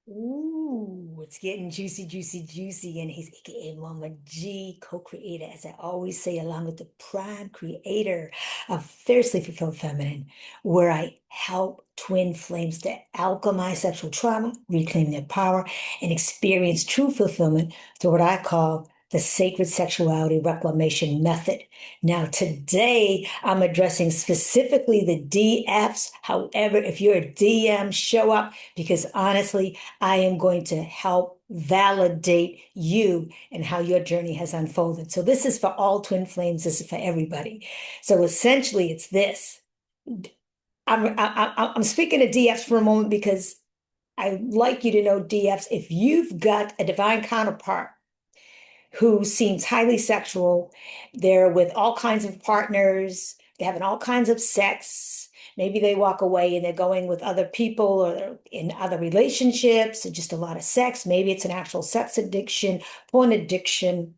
Ooh, it's getting juicy, juicy, juicy. And he's AKA Mama G, co-creator, as I always say, along with the prime creator of Fiercely Fulfilled Feminine, where I help twin flames to alchemize sexual trauma, reclaim their power, and experience true fulfillment through what I call the Sacred Sexuality Reclamation Method. Now, today I'm addressing specifically the DFs. However, if you're a DM, show up because honestly, I am going to help validate you and how your journey has unfolded. So this is for all twin flames. This is for everybody. So essentially, it's this. I'm speaking to DFs for a moment because I'd like you to know, DFs, if you've got a divine counterpart who seems highly sexual. They're with all kinds of partners. They're having all kinds of sex. Maybe they walk away and they're going with other people or they're in other relationships and just a lot of sex. Maybe it's an actual sex addiction, porn addiction.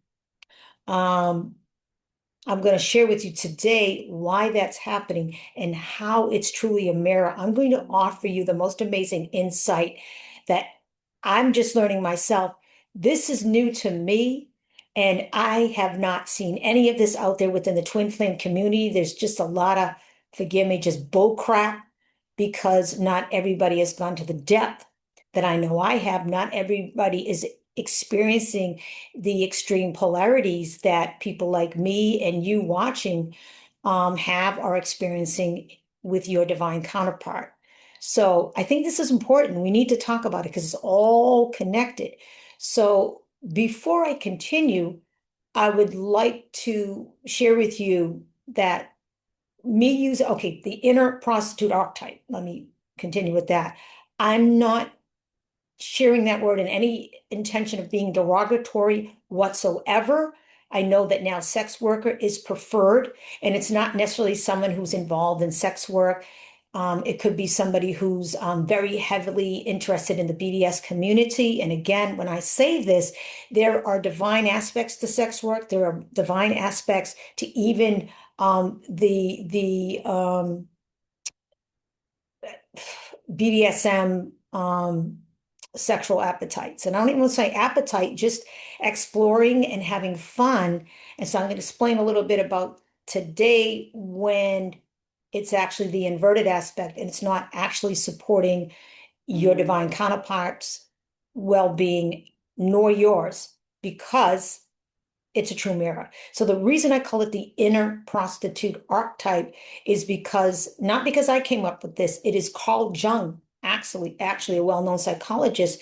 Um, I'm going to share with you today why that's happening and how it's truly a mirror. I'm going to offer you the most amazing insight that I'm just learning myself. This is new to me, and I have not seen any of this out there within the twin flame community. There's just a lot of, forgive me, just bull crap because not everybody has gone to the depth that I know I have. Not everybody is experiencing the extreme polarities that people like me and you watching have are experiencing with your divine counterpart. So I think this is important. We need to talk about it because it's all connected. So before I continue, I would like to share with you that okay, the inner prostitute archetype. Let me continue with that. I'm not sharing that word in any intention of being derogatory whatsoever. I know that now sex worker is preferred, and it's not necessarily someone who's involved in sex work. It could be somebody who's very heavily interested in the BDS community. And again, when I say this, there are divine aspects to sex work. There are divine aspects to even the BDSM sexual appetites. And I don't even want to say appetite, just exploring and having fun. And so I'm going to explain a little bit about today when it's actually the inverted aspect and it's not actually supporting your divine counterpart's well-being nor yours because it's a true mirror. So the reason I call it the inner prostitute archetype is because, not because I came up with this, it is Carl Jung, actually a well-known psychologist.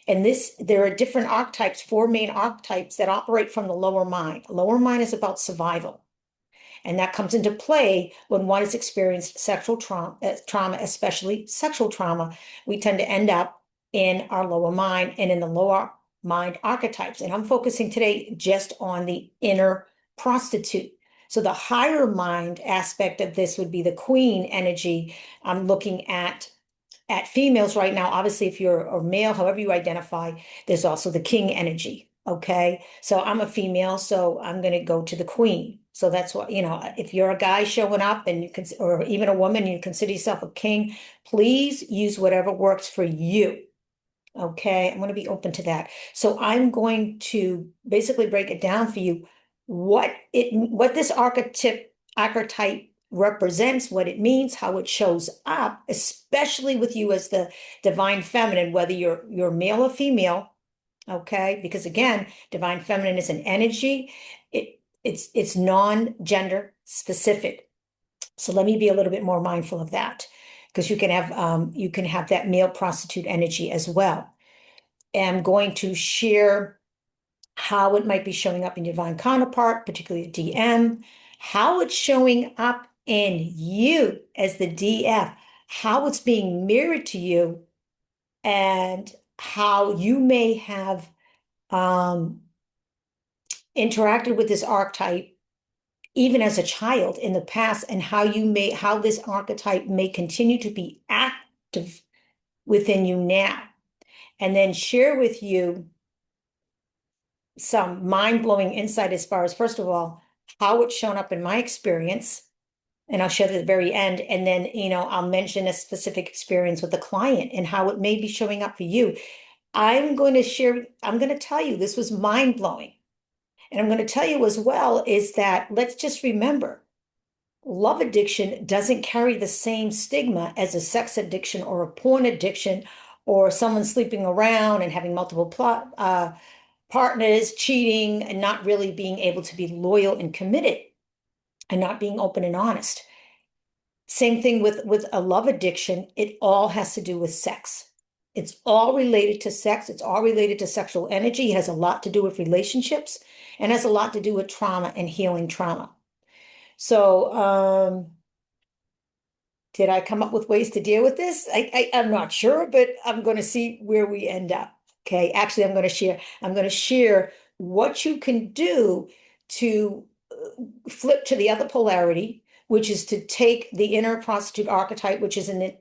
And there are different archetypes, four main archetypes that operate from the lower mind. Lower mind is about survival. And that comes into play when one has experienced sexual trauma, especially sexual trauma. We tend to end up in our lower mind and in the lower mind archetypes. And I'm focusing today just on the inner prostitute. So the higher mind aspect of this would be the queen energy. I'm looking at females right now. Obviously, if you're a male, however you identify, there's also the king energy. Okay. So I'm a female, so I'm going to go to the queen. So that's what, if you're a guy showing up and or even a woman, you consider yourself a king, please use whatever works for you. Okay. I'm going to be open to that. So I'm going to basically break it down for you what this archetype represents, what it means, how it shows up, especially with you as the divine feminine, whether you're male or female. Okay, because again, divine feminine is an energy. It's non-gender specific. So let me be a little bit more mindful of that because you can have that male prostitute energy as well. And I'm going to share how it might be showing up in your divine counterpart, particularly a DM, how it's showing up in you as the DF, how it's being mirrored to you, and how you may have interacted with this archetype even as a child in the past, and how this archetype may continue to be active within you now. And then share with you some mind-blowing insight as far as, first of all, how it's shown up in my experience. And I'll share that at the very end. And then, I'll mention a specific experience with the client and how it may be showing up for you. I'm going to tell you this was mind-blowing. And I'm going to tell you as well is that let's just remember love addiction doesn't carry the same stigma as a sex addiction or a porn addiction or someone sleeping around and having multiple partners, cheating, and not really being able to be loyal and committed and not being open and honest. Same thing with a love addiction. It all has to do with sex. It's all related to sex. It's all related to sexual energy. It has a lot to do with relationships and has a lot to do with trauma and healing trauma. So, did I come up with ways to deal with this? I'm not sure, but I'm going to see where we end up. Okay. Actually, I'm going to share what you can do to flip to the other polarity, which is to take the inner prostitute archetype, which is in the,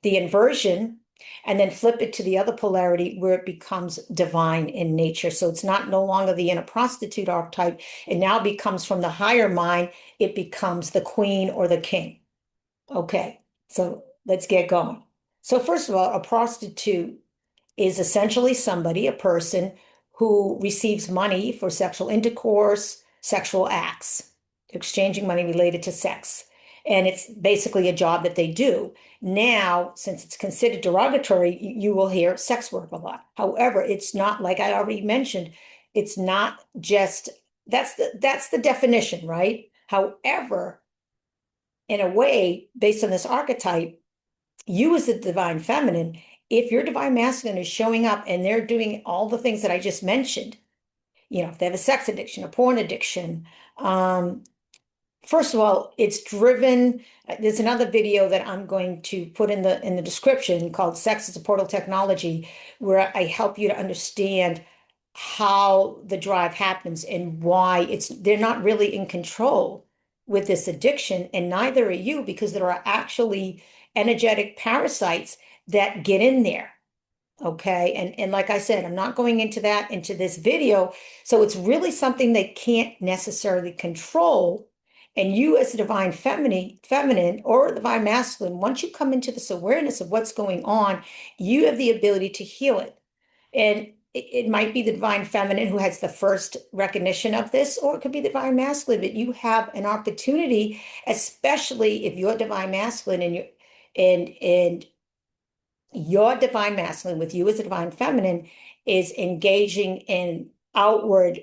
the inversion, and then flip it to the other polarity where it becomes divine in nature. So it's not no longer the inner prostitute archetype. It now becomes from the higher mind, it becomes the queen or the king. Okay, so let's get going. So first of all, a prostitute is essentially somebody, a person who receives money for sexual intercourse, sexual acts, exchanging money related to sex. And it's basically a job that they do. Now, since it's considered derogatory, you will hear sex work a lot. However, it's not, like I already mentioned, it's not just, that's the definition, right? However, in a way, based on this archetype, you as the divine feminine, if your divine masculine is showing up and they're doing all the things that I just mentioned, if they have a sex addiction, a porn addiction, first of all, it's driven. There's another video that I'm going to put in the description called Sex as a Portal Technology, where I help you to understand how the drive happens and why they're not really in control with this addiction, and neither are you, because there are actually energetic parasites that get in there. Okay. And like I said, I'm not going into this video. So it's really something they can't necessarily control. And you as a divine feminine or divine masculine, once you come into this awareness of what's going on, you have the ability to heal it. And it might be the divine feminine who has the first recognition of this, or it could be the divine masculine, but you have an opportunity, especially if you're divine masculine and your divine masculine with you as a divine feminine is engaging in outward,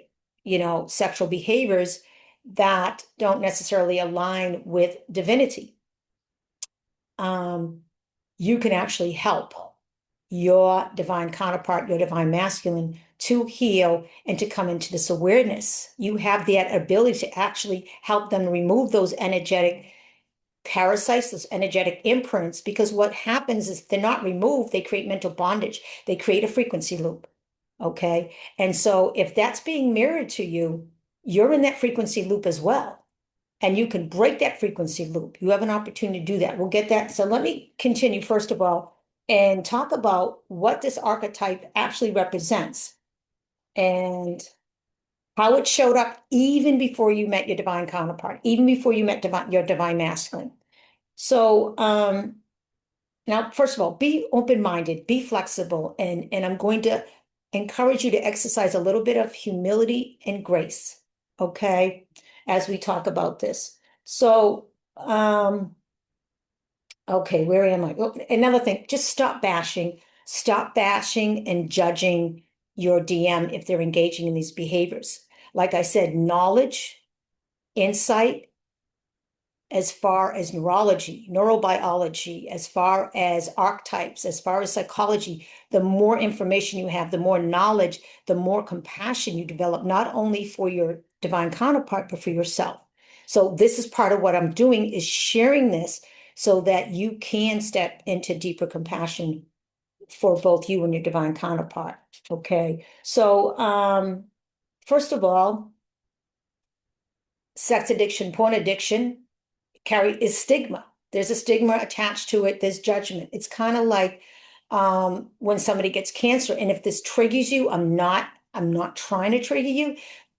sexual behaviors that don't necessarily align with divinity. You can actually help your divine counterpart, your divine masculine, to heal and to come into this awareness. You have that ability to actually help them remove those energetic parasites, those energetic imprints, because what happens is they're not removed, they create mental bondage. They create a frequency loop. Okay. And so if that's being mirrored to you, you're in that frequency loop as well. And you can break that frequency loop. You have an opportunity to do that. We'll get that. So let me continue, first of all, and talk about what this archetype actually represents and how it showed up even before you met your divine counterpart, even before you met your divine masculine. So now, first of all, be open-minded, be flexible, and I'm going to encourage you to exercise a little bit of humility and grace, okay, as we talk about this. So, okay, where am I? Oh, another thing, just stop bashing and judging your DM if they're engaging in these behaviors. Like I said, knowledge, insight, as far as neurology, neurobiology, as far as archetypes, as far as psychology, the more information you have, the more knowledge, the more compassion you develop, not only for your divine counterpart, but for yourself. So this is part of what I'm doing, is sharing this so that you can step into deeper compassion for both you and your divine counterpart. Okay. So first of all, sex addiction, porn addiction, is stigma. There's a stigma attached to it. There's judgment. It's kind of like when somebody gets cancer, and if this triggers you, I'm not trying to trigger you.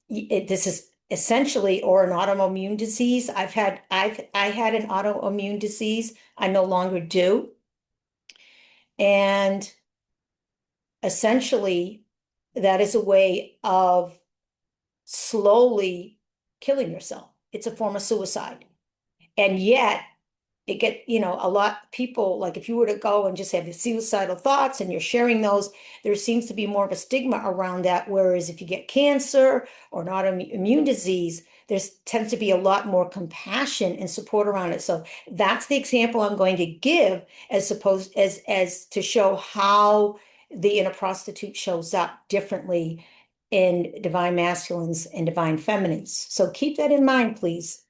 This is essentially, or an autoimmune disease. I had an autoimmune disease. I no longer do. And essentially that is a way of slowly killing yourself. It's a form of suicide. And yet it a lot of people, like if you were to go and just have the suicidal thoughts and you're sharing those, there seems to be more of a stigma around that. Whereas if you get cancer or an autoimmune disease, there tends to be a lot more compassion and support around it. So that's the example I'm going to give as to show how the inner prostitute shows up differently in divine masculines and divine feminines. So keep that in mind, please.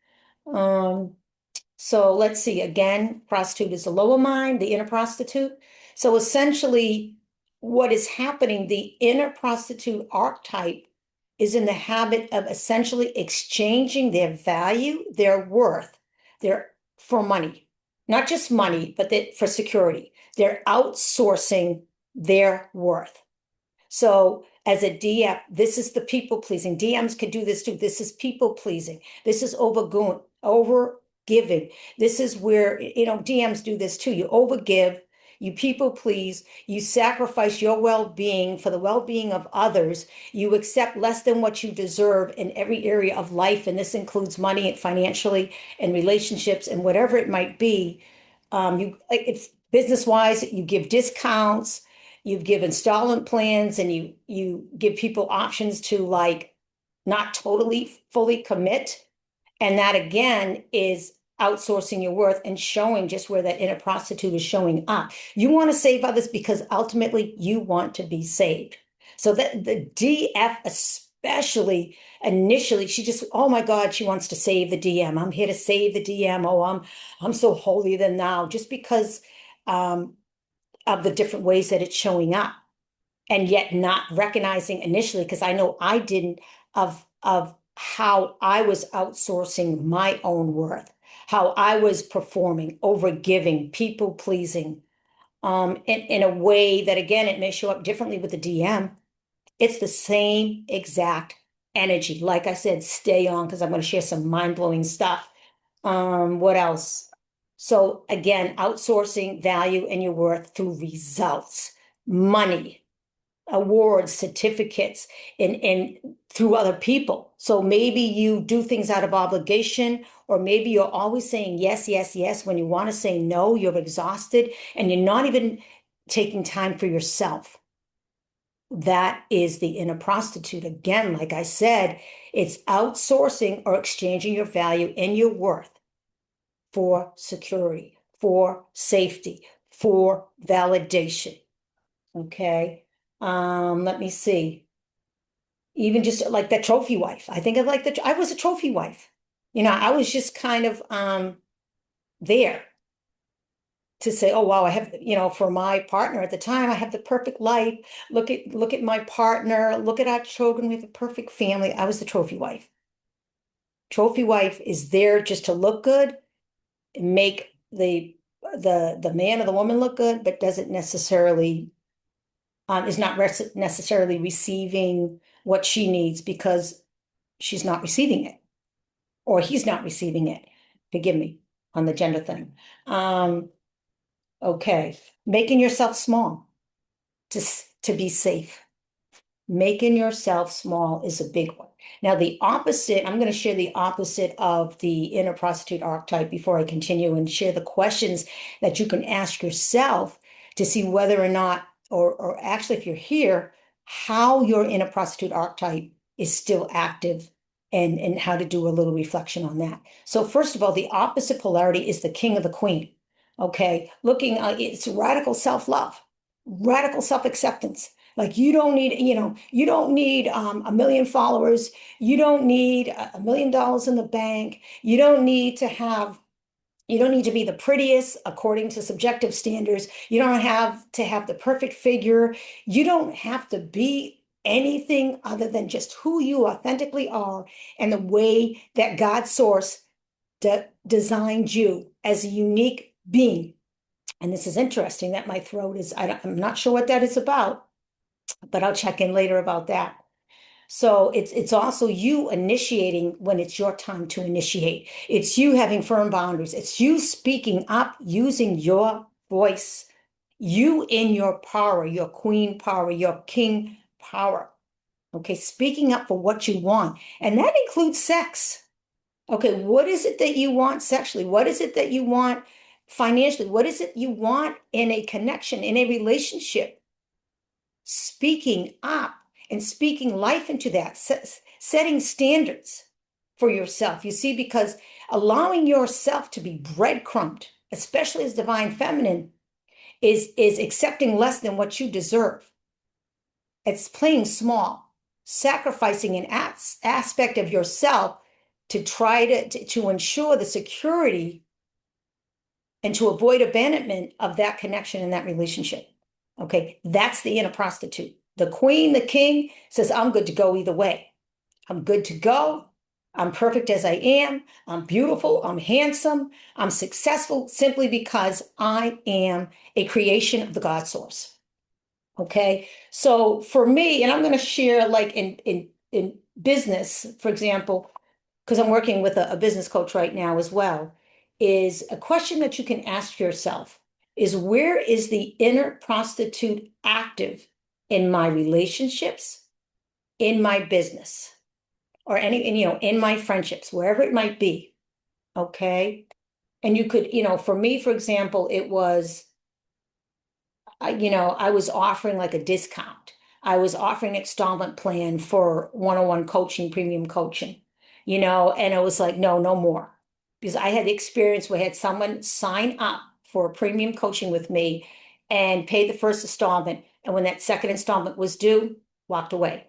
So let's see, again, prostitute is the lower mind, the inner prostitute. So essentially, what is happening, the inner prostitute archetype is in the habit of essentially exchanging their value, their worth, for money, not just money, but for security. They're outsourcing their worth. So as a DM, this is the people pleasing. DMs could do this too. This is people pleasing. This is overgiving. This is where, DMs do this too. You overgive, you people please, you sacrifice your well-being for the well-being of others. You accept less than what you deserve in every area of life. And this includes money and financially and relationships and whatever it might be. It's business-wise, you give discounts, you give installment plans, and you give people options to not totally fully commit. And that again is outsourcing your worth and showing just where that inner prostitute is showing up. You want to save others because ultimately you want to be saved. So that the DF especially initially, she just, oh my God, she wants to save the DM. I'm here to save the DM. Oh, I'm so holier than thou, just because of the different ways that it's showing up. And yet not recognizing initially, because I know I didn't, of how I was outsourcing my own worth, how I was performing, overgiving, people pleasing, in a way that, again, it may show up differently with the DM. It's the same exact energy. Like I said, stay on, because I'm going to share some mind-blowing stuff. What else? So again, outsourcing value and your worth through results, money, awards, certificates, and through other people. So maybe you do things out of obligation, or maybe you're always saying yes, yes, yes. When you want to say no, you're exhausted and you're not even taking time for yourself. That is the inner prostitute. Again, like I said, it's outsourcing or exchanging your value and your worth for security, for safety, for validation. Okay. Let me see. Even just like that trophy wife. I think I was a trophy wife. I was just kind of there to say, oh wow, I have, for my partner at the time, I have the perfect life. Look at my partner, look at our children, we have a perfect family. I was the trophy wife. Trophy wife is there just to look good, and make the man or the woman look good, but doesn't necessarily is not necessarily receiving what she needs because she's not receiving it, or he's not receiving it. Forgive me on the gender thing. Okay, making yourself small to be safe. Making yourself small is a big one. Now, the opposite, I'm going to share the opposite of the inner prostitute archetype before I continue and share the questions that you can ask yourself to see whether or not, or actually, if you're here, how your inner prostitute archetype is still active, and how to do a little reflection on that. So first of all, the opposite polarity is the king or the queen. Okay, it's radical self-love, radical self-acceptance. Like you don't need a million followers. You don't need $1 million in the bank. You don't need to be the prettiest according to subjective standards. You don't have to have the perfect figure. You don't have to be anything other than just who you authentically are and the way that God's source designed you as a unique being. And this is interesting that my throat is, I'm not sure what that is about, but I'll check in later about that. So it's also you initiating when it's your time to initiate. It's you having firm boundaries. It's you speaking up, using your voice You in your power, your queen power, your king power. Okay, speaking up for what you want. And that includes sex. Okay, what is it that you want sexually? What is it that you want financially? What is it you want in a connection, in a relationship? Speaking up and speaking life into that, setting standards for yourself. You see, because allowing yourself to be breadcrumbed, especially as divine feminine, is accepting less than what you deserve. It's playing small, sacrificing an aspect of yourself to try to ensure the security and to avoid abandonment of that connection in that relationship. Okay, that's the inner prostitute. The queen, the king says, I'm good to go either way. I'm good to go. I'm perfect as I am. I'm beautiful. I'm handsome. I'm successful simply because I am a creation of the God source. Okay, so for me, and I'm going to share like in business, for example, because I'm working with a business coach right now as well, is a question that you can ask yourself is where is the inner prostitute active in my relationships, in my business, or in my friendships, wherever it might be. Okay. And you could, for me, for example, it was I was offering like a discount. I was offering an installment plan for one-on-one coaching, premium coaching, and it was like, no, no more. Because I had the experience where I had someone sign up for premium coaching with me and pay the first installment. And when that second installment was due, walked away.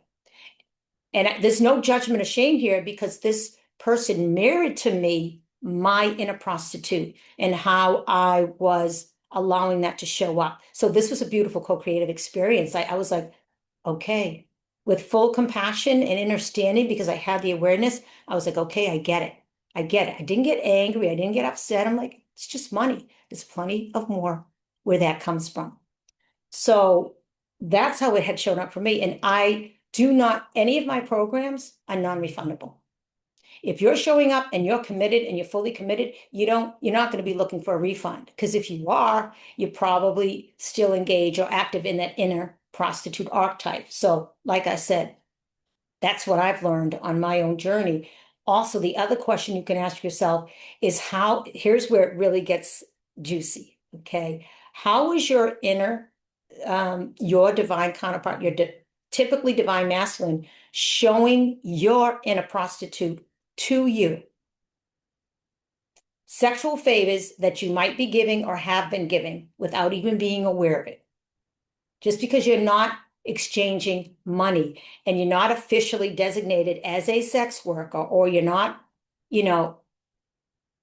And there's no judgment or shame here because this person mirrored to me my inner prostitute and how I was allowing that to show up. So this was a beautiful co-creative experience. I was like, okay, with full compassion and understanding because I had the awareness, I was like, okay, I get it. I get it. I didn't get angry. I didn't get upset. I'm like, it's just money. There's plenty of more where that comes from. So that's how it had shown up for me. And any of my programs are non-refundable. If you're showing up and you're committed and you're fully committed, you're not going to be looking for a refund. Because if you are, you're probably still engaged or active in that inner prostitute archetype. So, like I said, that's what I've learned on my own journey. Also, the other question you can ask yourself is here's where it really gets juicy. Okay. How is your your divine counterpart, your typically divine masculine, showing your inner prostitute to you? Sexual favors that you might be giving or have been giving without even being aware of it. Just because you're not exchanging money and you're not officially designated as a sex worker or you're not,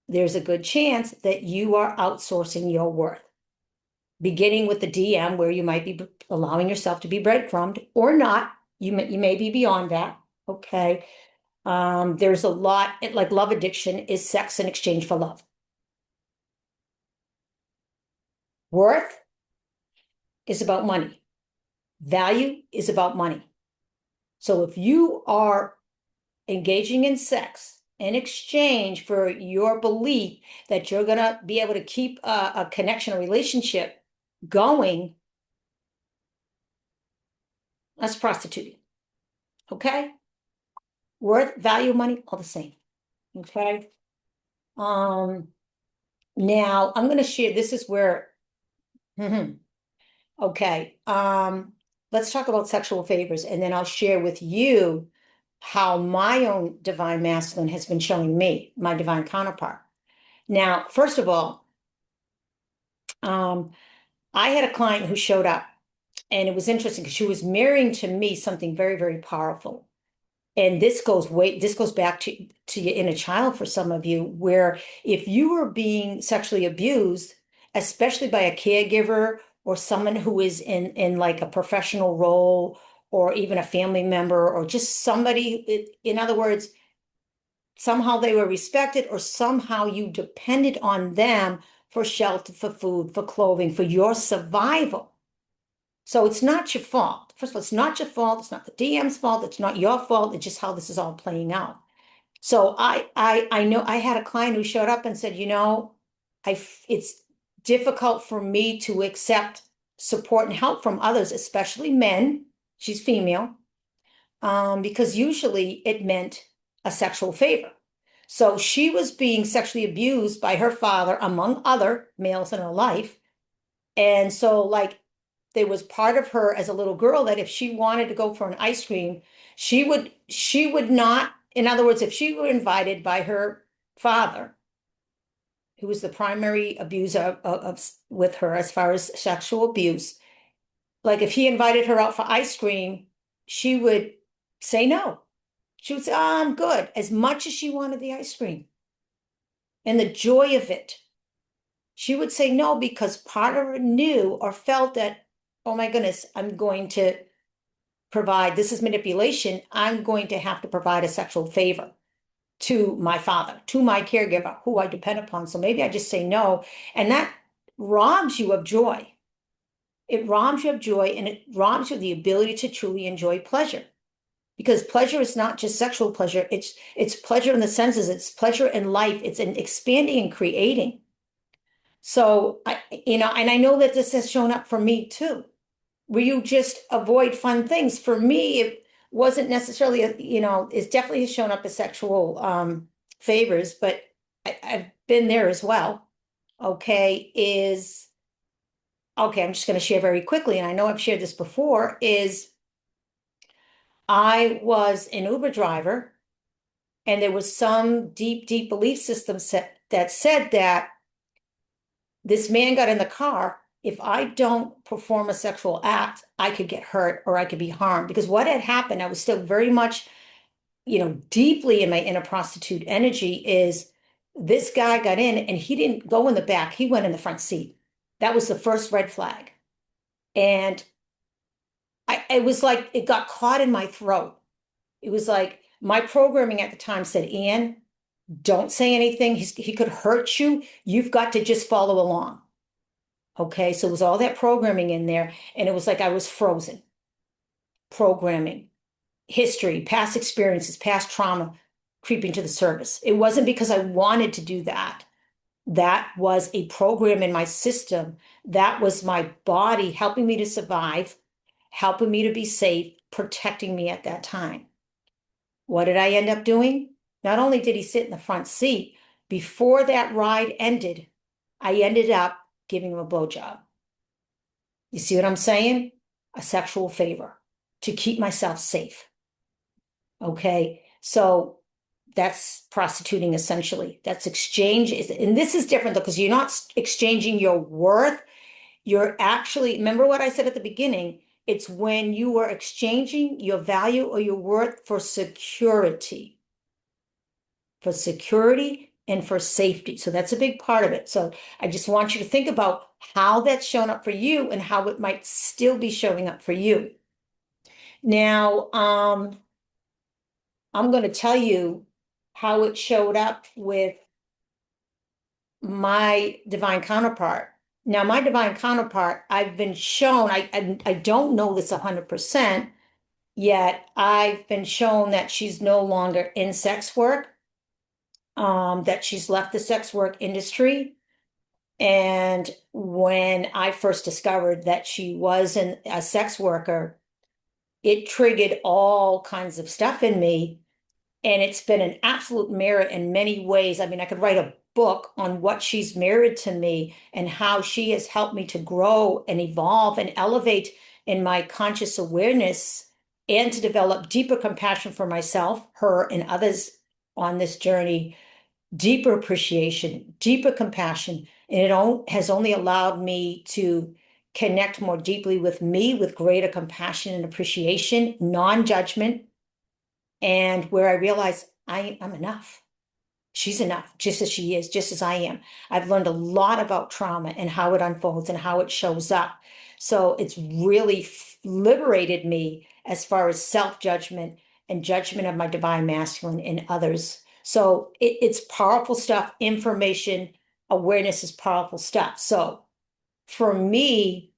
there's a good chance that you are outsourcing your worth. Beginning with the DM where you might be allowing yourself to be breadcrumbed or not. You may be beyond that. Okay. There's a lot, like love addiction is sex in exchange for love. Worth is about money. Value is about money. So if you are engaging in sex in exchange for your belief that you're going to be able to keep a connection, a relationship going, that's prostituting. Okay? Worth, value, money, all the same. Okay? Now I'm going to share, this is where, okay. Let's talk about sexual favors, and then I'll share with you how my own divine masculine has been showing me, my divine counterpart. Now, first of all, I had a client who showed up, and it was interesting because she was mirroring to me something very, very powerful. And this goes back to your inner child for some of you, where if you were being sexually abused, especially by a caregiver or someone who is in like a professional role or even a family member or just somebody, in other words, somehow they were respected or somehow you depended on them for shelter, for food, for clothing, for your survival. So it's not your fault. First of all, it's not your fault. It's not the DM's fault. It's not your fault. It's just how this is all playing out. So I know I had a client who showed up and said, it's difficult for me to accept support and help from others, especially men. She's female, because usually it meant a sexual favor. So she was being sexually abused by her father, among other males in her life. And so, like, there was part of her as a little girl that if she wanted to go for an ice cream, she would not, in other words, if she were invited by her father, who was the primary abuser with her as far as sexual abuse, like if he invited her out for ice cream, she would say no. She would say, "Oh, I'm good," as much as she wanted the ice cream and the joy of it. She would say no because part of her knew or felt that, oh my goodness, I'm going to provide, this is manipulation. I'm going to have to provide a sexual favor to my father, to my caregiver, who I depend upon. So maybe I just say no. And that robs you of joy. It robs you of joy, and it robs you of the ability to truly enjoy pleasure. Because pleasure is not just sexual pleasure. It's pleasure in the senses. It's pleasure in life. It's in expanding and creating. So and I know that this has shown up for me too, where you just avoid fun things. For me, it wasn't necessarily, it's definitely shown up as sexual favors, but I've been there as well. Okay, I'm just going to share very quickly, and I know I've shared this before, is I was an Uber driver, and there was some deep, deep belief system that said that this man got in the car. If I don't perform a sexual act, I could get hurt or I could be harmed. Because what had happened, I was still very much, deeply in my inner prostitute energy, is this guy got in and he didn't go in the back. He went in the front seat. That was the first red flag. And it was like it got caught in my throat. It was like my programming at the time said, Anne, don't say anything. He could hurt you. You've got to just follow along. Okay, so it was all that programming in there, and it was like I was frozen. Programming, history, past experiences, past trauma creeping to the surface. It wasn't because I wanted to do that. That was a program in my system. That was my body helping me to survive, helping me to be safe, protecting me at that time. What did I end up doing? Not only did he sit in the front seat, before that ride ended, I ended up giving him a blowjob. You see what I'm saying? A sexual favor to keep myself safe. Okay, so that's prostituting essentially. That's exchange. And this is different though, because you're not exchanging your worth. You're actually, remember what I said at the beginning? It's when you are exchanging your value or your worth for security. For security and for safety. So that's a big part of it. So I just want you to think about how that's shown up for you and how it might still be showing up for you. Now, I'm going to tell you how it showed up with my divine counterpart. Now, my divine counterpart, I've been shown, I don't know this 100%, yet I've been shown that she's no longer in sex work. That she's left the sex work industry. And when I first discovered that she was a sex worker, it triggered all kinds of stuff in me. And it's been an absolute merit in many ways. I mean, I could write a book on what she's mirrored to me and how she has helped me to grow and evolve and elevate in my conscious awareness and to develop deeper compassion for myself, her, and others on this journey. Deeper appreciation, deeper compassion, and it has only allowed me to connect more deeply with me with greater compassion and appreciation, non-judgment, and where I realize I'm enough. She's enough, just as she is, just as I am. I've learned a lot about trauma and how it unfolds and how it shows up. So it's really liberated me as far as self-judgment and judgment of my divine masculine and others. So it's powerful stuff. Information, awareness is powerful stuff. So for me,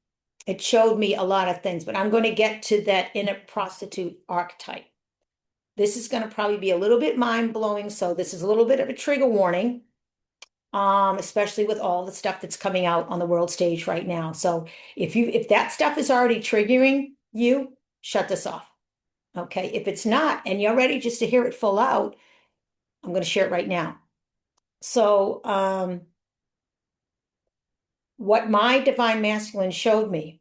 it showed me a lot of things, but I'm going to get to that inner prostitute archetype. This is going to probably be a little bit mind-blowing, so this is a little bit of a trigger warning. especially with all the stuff that's coming out on the world stage right now. So if that stuff is already triggering you, shut this off. Okay. If it's not, and you're ready just to hear it full out, I'm going to share it right now. So, what my divine masculine showed me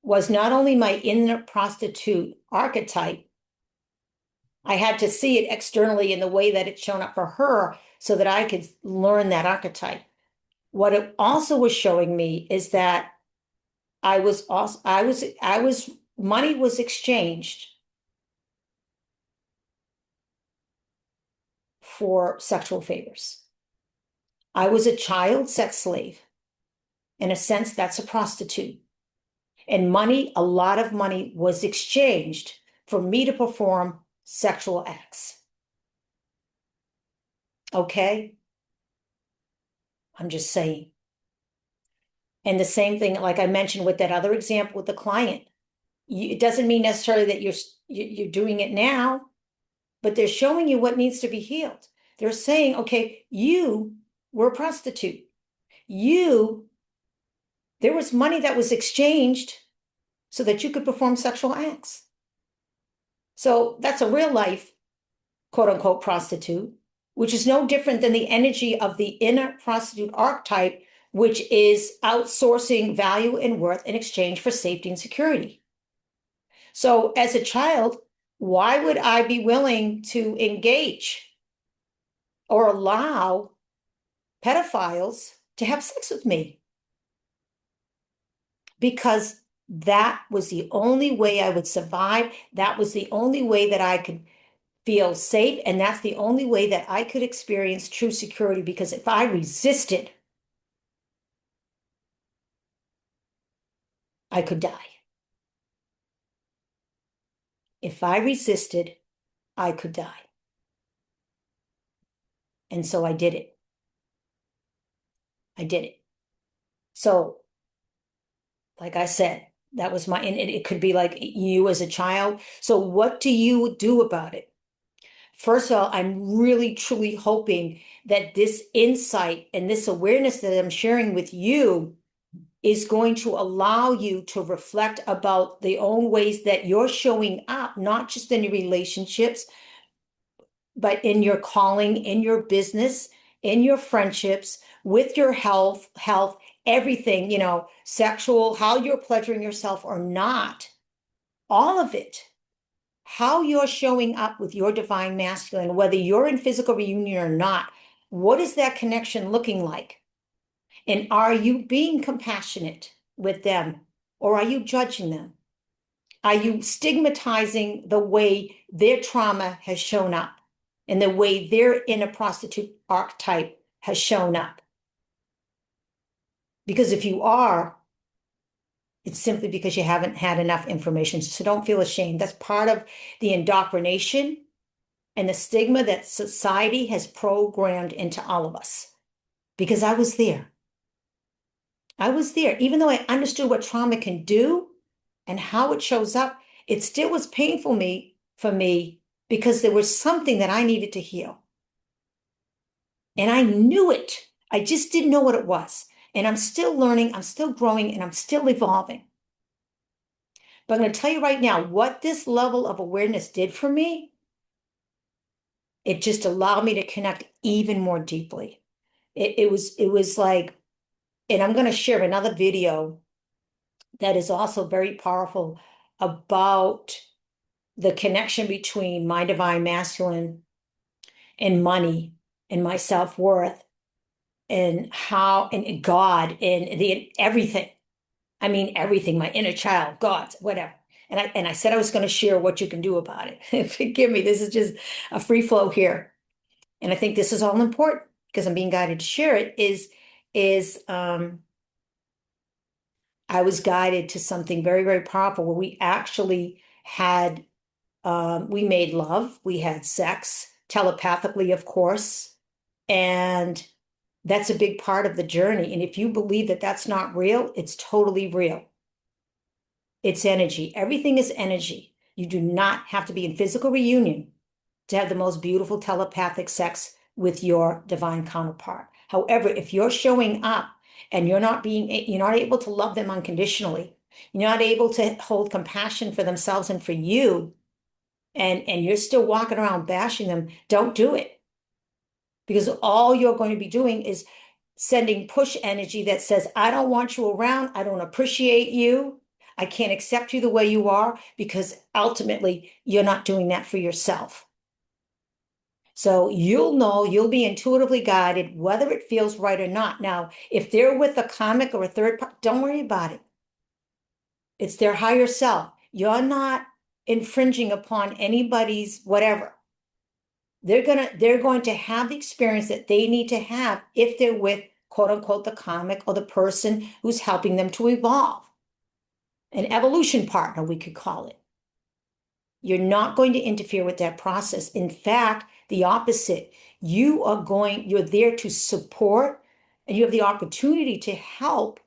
was not only my inner prostitute archetype, I had to see it externally in the way that it's shown up for her so that I could learn that archetype. What it also was showing me is that money was exchanged for sexual favors. I was a child sex slave. In a sense, that's a prostitute. And money, a lot of money was exchanged for me to perform sexual acts. Okay? I'm just saying. And the same thing, like I mentioned with that other example with the client, it doesn't mean necessarily that you're doing it now, but they're showing you what needs to be healed. They're saying, okay, you were a prostitute. There was money that was exchanged so that you could perform sexual acts. So that's a real life, quote unquote, prostitute, which is no different than the energy of the inner prostitute archetype, which is outsourcing value and worth in exchange for safety and security. So as a child, why would I be willing to engage or allow pedophiles to have sex with me? Because that was the only way I would survive. That was the only way that I could feel safe. And that's the only way that I could experience true security. Because if I resisted, I could die. If I resisted, I could die. And so I did it. I did it. So, like I said, that was and it could be like you as a child. So what do you do about it? First of all, I'm really, truly hoping that this insight and this awareness that I'm sharing with you is going to allow you to reflect about the own ways that you're showing up, not just in your relationships, but in your calling, in your business, in your friendships, with your health, everything, sexual, how you're pleasuring yourself or not, all of it, how you're showing up with your divine masculine, whether you're in physical reunion or not, what is that connection looking like? And are you being compassionate with them or are you judging them? Are you stigmatizing the way their trauma has shown up and the way their inner prostitute archetype has shown up? Because if you are, it's simply because you haven't had enough information. So don't feel ashamed. That's part of the indoctrination and the stigma that society has programmed into all of us. Because I was there. I was there. Even though I understood what trauma can do and how it shows up, it still was painful for me because there was something that I needed to heal. And I knew it. I just didn't know what it was. And I'm still learning, I'm still growing, and I'm still evolving. But I'm going to tell you right now what this level of awareness did for me. It just allowed me to connect even more deeply. It was like, and I'm going to share another video that is also very powerful about the connection between my divine masculine and money and my self-worth and God and everything. I mean, everything, my inner child, God, whatever. And I said I was going to share what you can do about it. Forgive me, this is just a free flow here. And I think this is all important because I'm being guided to share it is I was guided to something very, very powerful where we actually had we made love, we had sex, telepathically, of course, and that's a big part of the journey. And if you believe that that's not real, it's totally real. It's energy. Everything is energy. You do not have to be in physical reunion to have the most beautiful telepathic sex with your divine counterpart. However, if you're showing up and you're not able to love them unconditionally, you're not able to hold compassion for themselves and for you, and you're still walking around bashing them, don't do it. Because all you're going to be doing is sending push energy that says, I don't want you around. I don't appreciate you. I can't accept you the way you are, because ultimately you're not doing that for yourself. So you'll know, you'll be intuitively guided, whether it feels right or not. Now, if they're with a karmic or a third party, don't worry about it. It's their higher self. You're not infringing upon anybody's whatever. They're going to have the experience that they need to have if they're with, quote unquote, the karmic or the person who's helping them to evolve. An evolution partner, we could call it. You're not going to interfere with that process. In fact, the opposite. You're there to support, and you have the opportunity to help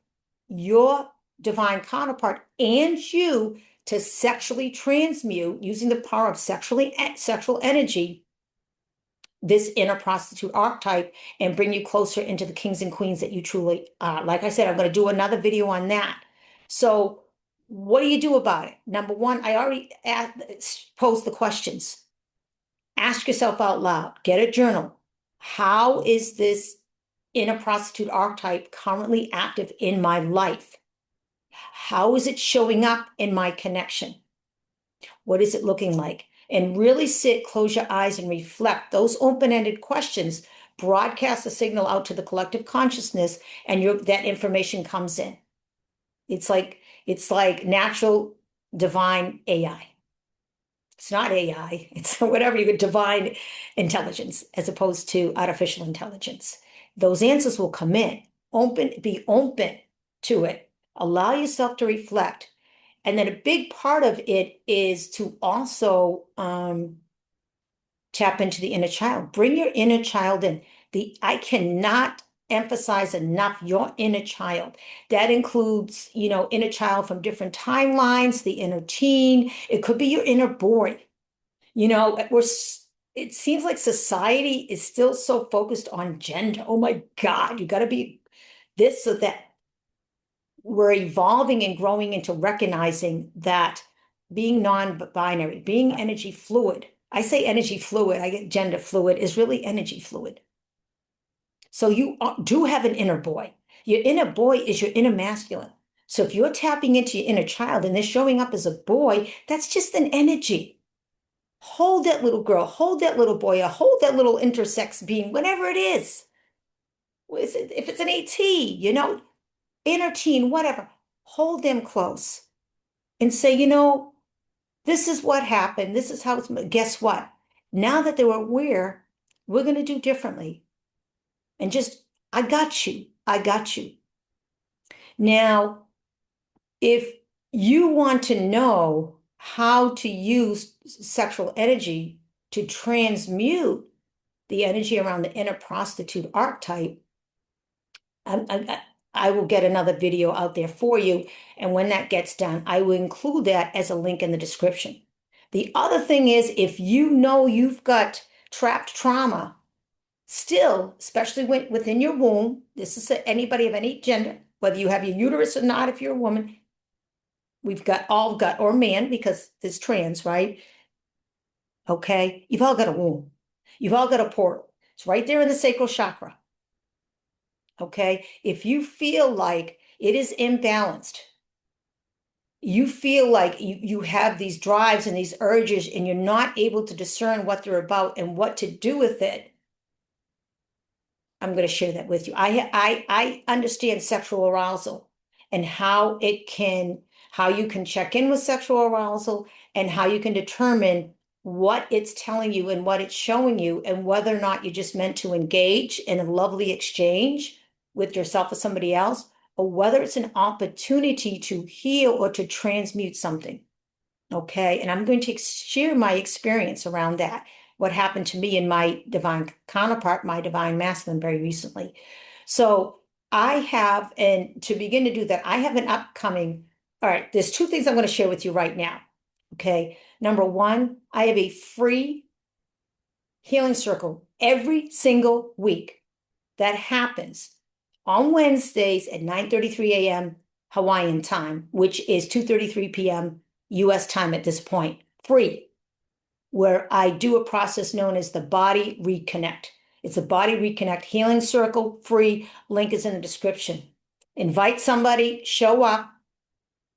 your divine counterpart and you to sexually transmute, using the power of sexual energy, this inner prostitute archetype, and bring you closer into the kings and queens that you truly are. Like I said, I'm going to do another video on that. So what do you do about it? Number one, I already posed the questions. Ask yourself out loud. Get a journal. How is this inner prostitute archetype currently active in my life? How is it showing up in my connection? What is it looking like? And really sit, close your eyes, and reflect. Those open-ended questions broadcast a signal out to the collective consciousness, and that information comes in. It's like natural divine AI. It's not AI, it's whatever you could, divine intelligence, as opposed to artificial intelligence. Those answers will come in. Be open to it. Allow yourself to reflect. And then a big part of it is to also tap into the inner child. Bring your inner child in. I cannot emphasize enough your inner child. That includes, inner child from different timelines, the inner teen. It could be your inner boy. It seems like society is still so focused on gender. Oh my God, you got to be this or that. We're evolving and growing into recognizing that being non-binary, being energy fluid. I say energy fluid, I get gender fluid, is really energy fluid. So you do have an inner boy. Your inner boy is your inner masculine. So if you're tapping into your inner child and they're showing up as a boy, that's just an energy. Hold that little girl, hold that little boy, or hold that little intersex being, whatever it is. If it's an AT, inner teen, whatever, hold them close and say, this is what happened. This is how guess what? Now that they're aware, we're going to do differently. And I got you. I got you. Now, if you want to know how to use sexual energy to transmute the energy around the inner prostitute archetype, I will get another video out there for you. And when that gets done, I will include that as a link in the description. The other thing is, if you know you've got trapped trauma, still, especially within your womb, this is anybody of any gender, whether you have your uterus or not, if you're a woman, or man, because there's trans, right? Okay, you've all got a womb. You've all got a portal. It's right there in the sacral chakra. Okay, if you feel like it is imbalanced, you feel like you have these drives and these urges and you're not able to discern what they're about and what to do with it, I'm going to share that with you. I understand sexual arousal and how you can check in with sexual arousal and how you can determine what it's telling you and what it's showing you, and whether or not you're just meant to engage in a lovely exchange with yourself or somebody else, or whether it's an opportunity to heal or to transmute something. Okay. And I'm going to share my experience around that, what happened to me and my divine counterpart, my divine masculine, very recently. So and to begin to do that, I have an upcoming, all right, there's two things I'm going to share with you right now. Okay. Number one, I have a free healing circle every single week. That happens on Wednesdays at 9:33 a.m. Hawaiian time, which is 2:33 p.m. US time at this point, free, where I do a process known as the Body Reconnect. It's a Body Reconnect healing circle, free. Link is in the description. Invite somebody, show up,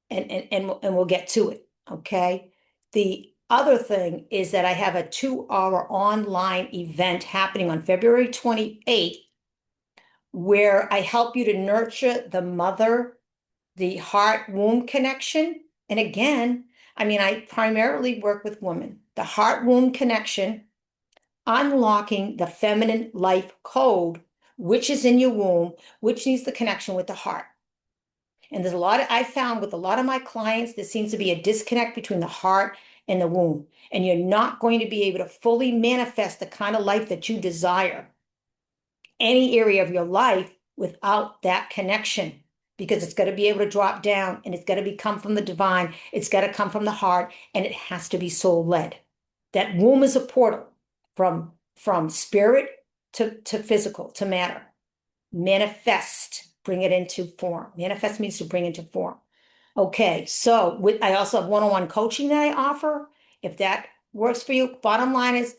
and we'll get to it, okay? The other thing is that I have a 2-hour online event happening on February 28th, where I help you to nurture the mother, the heart womb connection. And again, I mean, I primarily work with women. The heart womb connection, unlocking the feminine life code, which is in your womb, which needs the connection with the heart. And there's a lot I found with a lot of my clients, there seems to be a disconnect between the heart and the womb. And you're not going to be able to fully manifest the kind of life that you desire, any area of your life, without that connection, because it's got to be able to drop down, and it's got to come from the divine. It's got to come from the heart, and it has to be soul led. That womb is a portal from spirit to physical, to matter. Manifest, bring it into form. Manifest means to bring into form. Okay, so I also have one-on-one coaching that I offer. If that works for you, bottom line is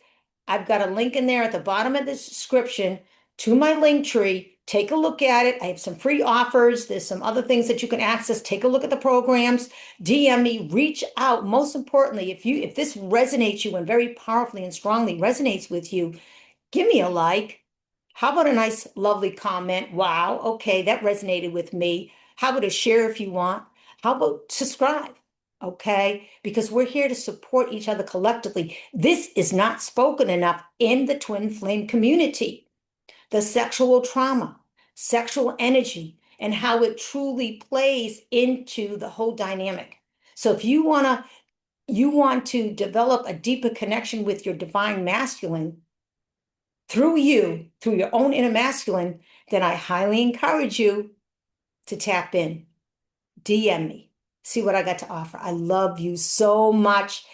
I've got a link in there at the bottom of the description to my link tree. Take a look at it. I have some free offers. There's some other things that you can access. Take a look at the programs. DM me, reach out. Most importantly, if this resonates you and very powerfully and strongly resonates with you, give me a like. How about a nice, lovely comment? Wow, okay, that resonated with me. How about a share if you want? How about subscribe? Okay, because we're here to support each other collectively. This is not spoken enough in the twin flame community. The sexual trauma, sexual energy, and how it truly plays into the whole dynamic. So if you want to develop a deeper connection with your divine masculine through your own inner masculine, then I highly encourage you to tap in. DM me. See what I got to offer. I love you so much.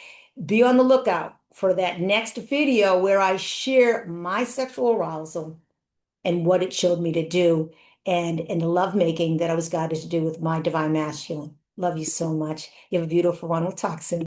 Be on the lookout for that next video where I share my sexual arousal and what it showed me to do, and the lovemaking that I was guided to do with my divine masculine. Love you so much. You have a beautiful one. We'll talk soon.